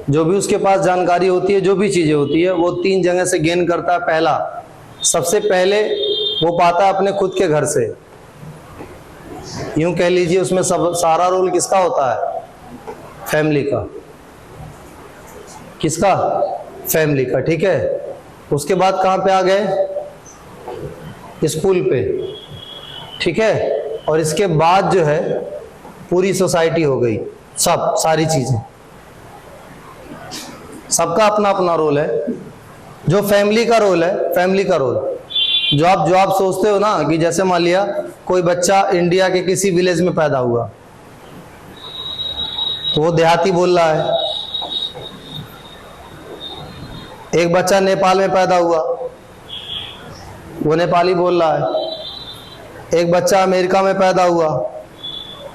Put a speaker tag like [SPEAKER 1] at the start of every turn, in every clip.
[SPEAKER 1] जो भी उसके पास जानकारी होती है, जो भी चीजें होती है, वो 3 जगह से गेन करता है। पहला, सबसे पहले वो पाता है अपने खुद के घर से। यूं कह लीजिए उसमें सब सारा रोल किसका होता है? फैमिली का। किसका? फैमिली का। ठीक है। उसके बाद कहां पे आ गए? स्कूल पे। ठीक है। और इसके बाद जो है पूरी सोसाइटी हो गई, सब सारी चीजें। सबका अपना अपना रोल है। जो फैमिली का रोल है, फैमिली का रोल, जो आप सोचते हो ना कि जैसे मान लिया कोई बच्चा इंडिया के किसी विलेज में पैदा हुआ तो वो देहाती बोल रहा है। एक बच्चा नेपाल में पैदा हुआ, वो नेपाली बोल रहा है। एक बच्चा अमेरिका में पैदा हुआ,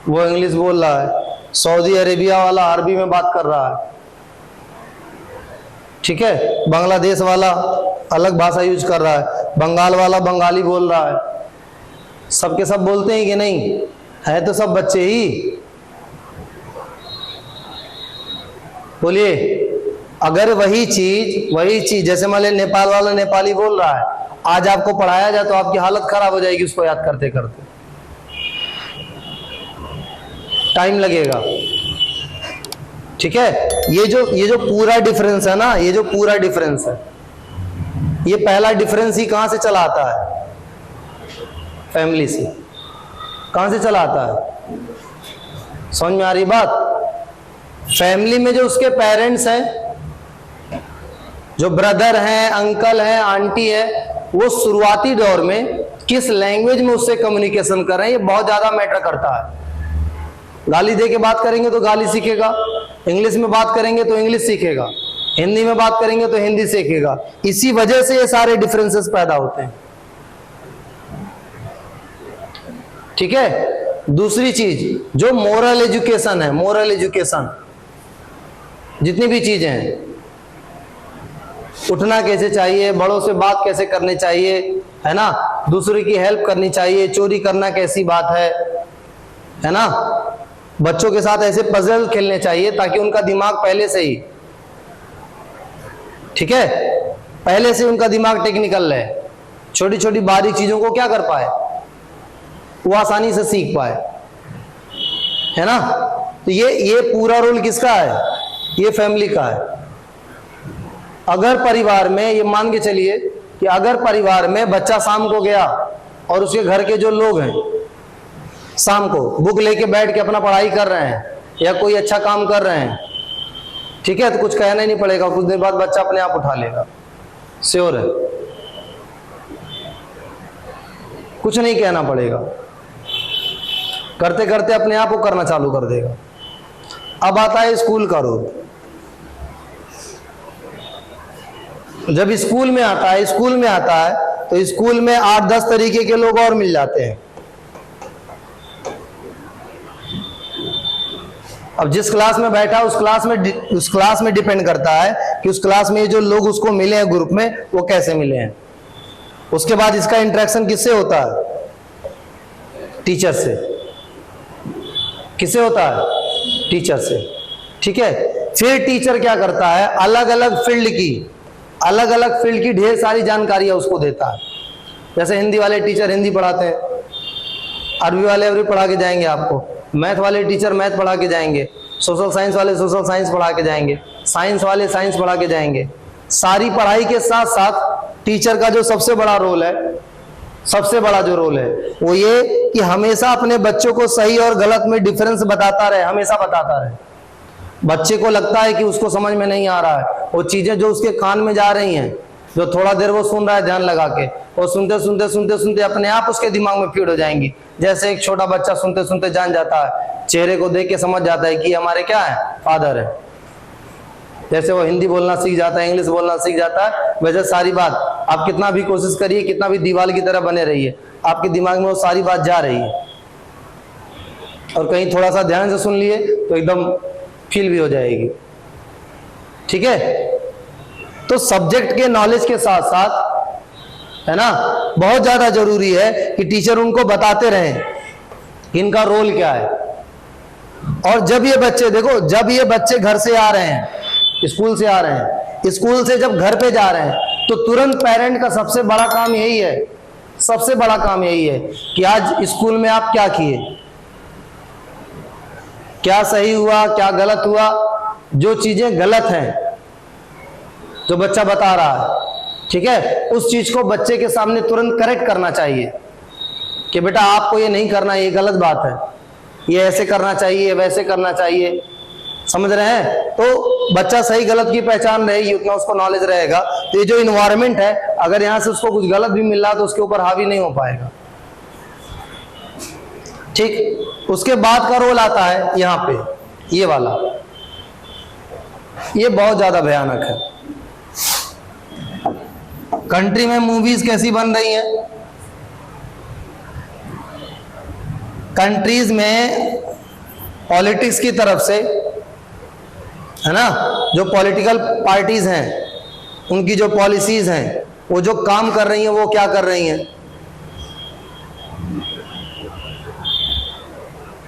[SPEAKER 1] वो इंग्लिश बोल रहा है। सऊदी अरेबिया वाला अरबी में बात कर रहा है। ठीक है। बांग्लादेश वाला अलग भाषा यूज कर रहा है। बंगाल वाला बंगाली बोल रहा है। सबके सब बोलते हैं कि नहीं? है तो सब बच्चे ही। बोलिए, अगर वही चीज जैसे मान लीजिए नेपाल वाला नेपाली बोल रहा है, आज आपको पढ़ाया जाए तो आपकी हालत खराब हो जाएगी उसको याद करते करते। टाइम लगेगा। ठीक है। ये जो पूरा डिफरेंस है ना, ये जो पूरा डिफरेंस है, ये पहला डिफरेंस ही कहां से चला आता है? फैमिली से। कहां से चला आता है? समझ में आ रही बात? फैमिली में जो उसके पेरेंट्स हैं, जो ब्रदर हैं, अंकल हैं, आंटी है, वो शुरुआती दौर में किस लैंग्वेज में उससे कम्युनिकेशन कर रहे हैं, ये बहुत ज्यादा मैटर करता है। गाली दे के बात करेंगे तो गाली सीखेगा, इंग्लिश में बात करेंगे तो इंग्लिश सीखेगा, हिंदी में बात करेंगे तो हिंदी सीखेगा। इसी वजह से ये सारे डिफरेंसेस पैदा होते हैं। ठीक है। दूसरी चीज जो मोरल एजुकेशन है, मोरल एजुकेशन, जितनी भी चीजें हैं, उठना कैसे चाहिए, बड़ों से बात कैसे करनी चाहिए, है ना, दूसरे की हेल्प करनी चाहिए, चोरी करना कैसी बात है ना, बच्चों के साथ ऐसे पजल खेलने चाहिए ताकि उनका दिमाग पहले से ही, ठीक है, पहले से उनका दिमाग टेक्निकल है, छोटी छोटी बारीक चीजों को क्या कर पाए, वो आसानी से सीख पाए, है ना। तो ये पूरा रोल किसका है? ये फैमिली का है। अगर परिवार में, ये मान के चलिए कि अगर परिवार में बच्चा शाम को गया और उसके घर के जो लोग हैं शाम को बुक लेके बैठ के अपना पढ़ाई कर रहे हैं या कोई अच्छा काम कर रहे हैं, ठीक है, तो कुछ कहना ही नहीं पड़ेगा, कुछ देर बाद बच्चा अपने आप उठा लेगा, श्योर है, कुछ नहीं कहना पड़ेगा, करते करते अपने आप वो करना चालू कर देगा। अब आता है स्कूल का रोल। जब स्कूल में आता है तो स्कूल में 8-10 तरीके के लोग और मिल जाते हैं। अब जिस क्लास में बैठा उस क्लास में डिपेंड करता है कि उस क्लास में जो लोग उसको मिले हैं ग्रुप में वो कैसे मिले हैं। उसके बाद इसका इंटरेक्शन किससे होता है? टीचर से। किससे होता है? टीचर से। ठीक है। फिर टीचर क्या करता है, अलग अलग फील्ड की ढेर सारी जानकारियां उसको देता है। जैसे हिंदी वाले टीचर हिंदी पढ़ाते हैं, अरबी वाले अरबी पढ़ा के जाएंगे आपको, मैथ वाले टीचर मैथ पढ़ा के जाएंगे, सोशल साइंस वाले सोशल साइंस पढ़ा के जाएंगे, साइंस वाले साइंस पढ़ा के जाएंगे। सारी पढ़ाई के साथ साथ टीचर का जो सबसे बड़ा रोल है, सबसे बड़ा जो रोल है वो ये कि हमेशा अपने बच्चों को सही और गलत में डिफरेंस बताता रहे, हमेशा बताता रहे। बच्चे को लगता है कि उसको समझ में नहीं आ रहा है, वो चीजें जो उसके कान में जा रही हैं, जो थोड़ा देर वो सुन रहा है ध्यान लगा के, वो सुनते सुनते सुनते सुनते अपने आप उसके दिमाग में फीड हो जाएंगी। जैसे एक छोटा बच्चा सुनते सुनते जान जाता है, चेहरे को देख के समझ जाता है कि हमारे क्या है, फादर है। जैसे वो हिंदी बोलना सीख जाता है, इंग्लिश बोलना सीख जाता है, वैसे सारी बात आप कितना भी कोशिश करिए, कितना भी दीवार की तरह बने रहिए, आपके दिमाग में वो सारी बात जा रही है। और कहीं थोड़ा सा ध्यान से सुन लिए तो एकदम फील भी हो जाएगी। ठीक है। तो सब्जेक्ट के नॉलेज के साथ साथ, है ना, बहुत ज्यादा जरूरी है कि टीचर उनको बताते रहें इनका रोल क्या है। और जब ये बच्चे देखो, जब ये बच्चे घर से आ रहे हैं स्कूल से आ रहे हैं, स्कूल से जब घर पे जा रहे हैं तो तुरंत पेरेंट का सबसे बड़ा काम यही है, सबसे बड़ा काम यही है कि आज स्कूल में आप क्या किए, क्या सही हुआ, क्या गलत हुआ। जो चीजें गलत हैं जो बच्चा बता रहा है, ठीक है, उस चीज को बच्चे के सामने तुरंत करेक्ट करना चाहिए कि बेटा आपको ये नहीं करना, ये गलत बात है, ये ऐसे करना चाहिए, वैसे करना चाहिए। समझ रहे हैं? तो बच्चा सही गलत की पहचान रहेगी, उतना उसको नॉलेज रहेगा। तो ये जो इन्वायरमेंट है, अगर यहां से उसको कुछ गलत भी मिल रहा तो उसके ऊपर हावी नहीं हो पाएगा। ठीक, उसके बाद का रोल आता है यहां पे, ये वाला, ये बहुत ज्यादा भयानक है। कंट्री में मूवीज कैसी बन रही हैं? कंट्रीज में पॉलिटिक्स की तरफ से, है ना, जो पॉलिटिकल पार्टीज हैं, उनकी जो पॉलिसीज हैं, वो जो काम कर रही हैं, वो क्या कर रही हैं?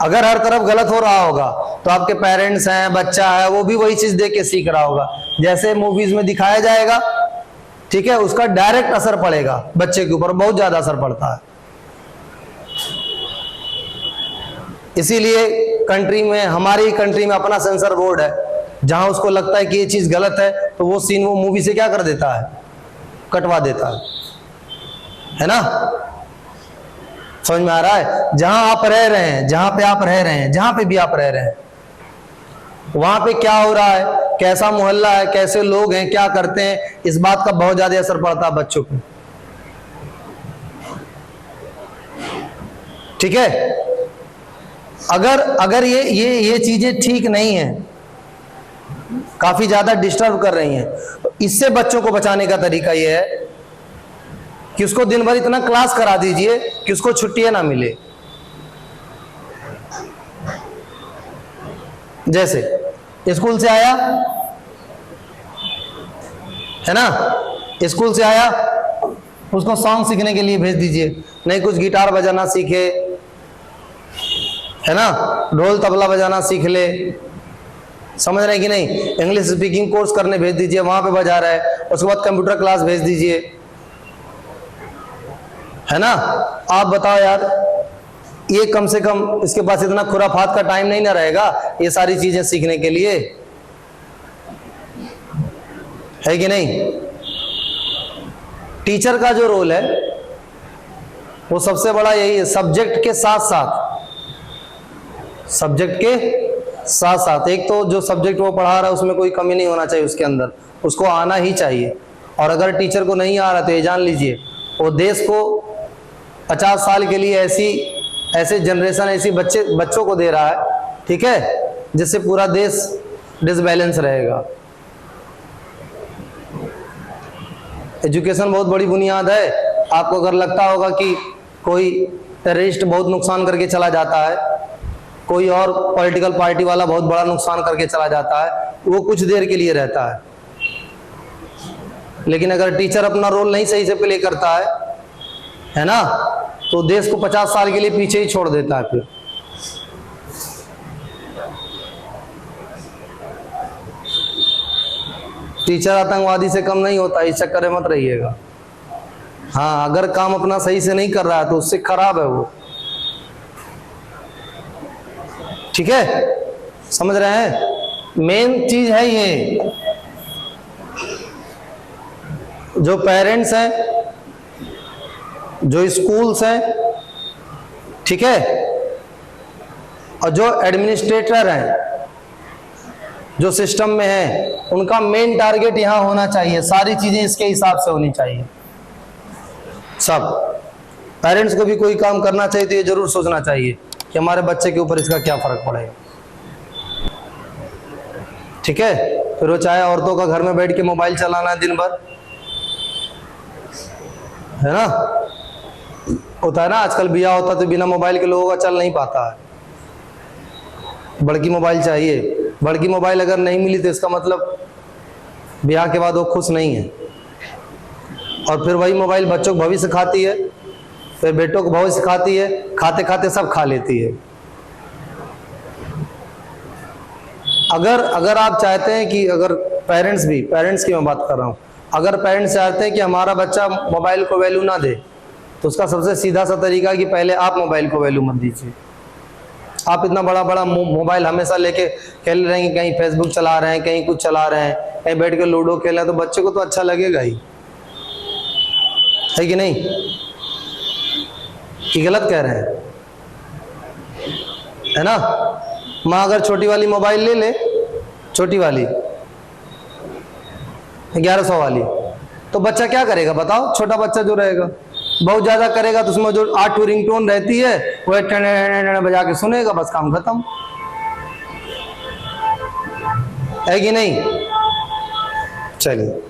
[SPEAKER 1] अगर हर तरफ गलत हो रहा होगा तो आपके पेरेंट्स हैं, बच्चा है, वो भी वही चीज देख के सीख रहा होगा जैसे मूवीज में दिखाया जाएगा। ठीक है, उसका डायरेक्ट असर पड़ेगा बच्चे के ऊपर, बहुत ज्यादा असर पड़ता है। इसीलिए कंट्री में, हमारी कंट्री में अपना सेंसर बोर्ड है, जहां उसको लगता है कि ये चीज गलत है तो वो सीन वो मूवी से क्या कर देता है, कटवा देता है ना। समझ में आ रहा है? जहां आप रह रहे हैं, जहां पे आप रह रहे हैं, जहां पे भी आप रह रहे हैं, वहां पे क्या हो रहा है, कैसा मोहल्ला है, कैसे लोग हैं, क्या करते हैं, इस बात का बहुत ज्यादा असर पड़ता है बच्चों को। ठीक है, अगर ये चीजें ठीक नहीं है, काफी ज्यादा डिस्टर्ब कर रही हैं, तो इससे बच्चों को बचाने का तरीका यह है कि उसको दिन भर इतना क्लास करा दीजिए कि उसको छुट्टियां ना मिले। जैसे स्कूल से आया, है ना, स्कूल से आया, उसको सॉन्ग सीखने के लिए भेज दीजिए, नहीं कुछ गिटार बजाना सीखे, है ना, ढोल तबला बजाना सीख ले। समझ रहे हैं कि नहीं? इंग्लिश स्पीकिंग कोर्स करने भेज दीजिए, वहां पे बजा रहा है, उसके बाद कंप्यूटर क्लास भेज दीजिए, है ना। आप बताओ यार, ये कम से कम इसके पास इतना खुराफात का टाइम नहीं ना रहेगा ये सारी चीजें सीखने के लिए, है कि नहीं। टीचर का जो रोल है वो सबसे बड़ा यही है, सब्जेक्ट के साथ साथ, सब्जेक्ट के साथ साथ, एक तो जो सब्जेक्ट वो पढ़ा रहा है उसमें कोई कमी नहीं होना चाहिए, उसके अंदर उसको आना ही चाहिए। और अगर टीचर को नहीं आ रहा तो ये जान लीजिए वो देश को 50 साल के लिए ऐसे जनरेशन, ऐसी बच्चों को दे रहा है, ठीक है, जिससे पूरा देश डिसबैलेंस रहेगा। एजुकेशन बहुत बड़ी बुनियाद है। आपको अगर लगता होगा कि कोई टेररिस्ट बहुत नुकसान करके चला जाता है, कोई और पॉलिटिकल पार्टी वाला बहुत बड़ा नुकसान करके चला जाता है, वो कुछ देर के लिए रहता है, लेकिन अगर टीचर अपना रोल नहीं सही से प्ले करता है ना, तो देश को 50 साल के लिए पीछे ही छोड़ देता है। फिर टीचर आतंकवादी से कम नहीं होता, इस चक्कर में मत रहिएगा। हाँ, अगर काम अपना सही से नहीं कर रहा है तो उससे खराब है वो। ठीक है, समझ रहे हैं? मेन चीज है ये, जो पेरेंट्स हैं, जो स्कूल्स हैं, ठीक है, और जो एडमिनिस्ट्रेटर हैं, जो सिस्टम में है, उनका मेन टारगेट यहां होना चाहिए, सारी चीजें इसके हिसाब से होनी चाहिए। सब पेरेंट्स को भी कोई काम करना चाहिए तो ये जरूर सोचना चाहिए कि हमारे बच्चे के ऊपर इसका क्या फर्क पड़ेगा। ठीक है, फिर वो चाहे औरतों का घर में बैठ के मोबाइल चलाना दिन भर, है ना, होता है ना, आजकल ब्याह होता तो बिना मोबाइल के लोगों का चल नहीं पाता है, बड़की मोबाइल चाहिए। बड़की मोबाइल अगर नहीं मिली तो इसका मतलब ब्याह के बाद वो खुश नहीं है। और फिर वही मोबाइल बच्चों को भविष्य खाती है, फिर बेटों को भविष्य खाती है, खाते खाते सब खा लेती है। अगर अगर आप चाहते हैं कि अगर पेरेंट्स की मैं बात कर रहा हूँ, अगर पेरेंट्स चाहते हैं कि हमारा बच्चा मोबाइल को वैल्यू ना दे, तो उसका सबसे सीधा सा तरीका कि पहले आप मोबाइल को वैल्यू मत दीजिए। आप इतना बड़ा बड़ा मोबाइल हमेशा लेके खेल रहे हैं, कहीं फेसबुक चला रहे हैं, कहीं कुछ चला रहे हैं, कहीं बैठ के लूडो खेल रहे हैं, तो बच्चे को तो अच्छा लगेगा ही, है कि नहीं? कि गलत कह रहे हैं, है ना? माँ अगर छोटी वाली मोबाइल ले ले, छोटी वाली 1100 वाली, तो बच्चा क्या करेगा बताओ? छोटा बच्चा जो रहेगा बहुत ज्यादा करेगा तो उसमें जो 8 रिंगटोन रहती है वो बजा के सुनेगा, बस काम खत्म, है कि नहीं? चलिए।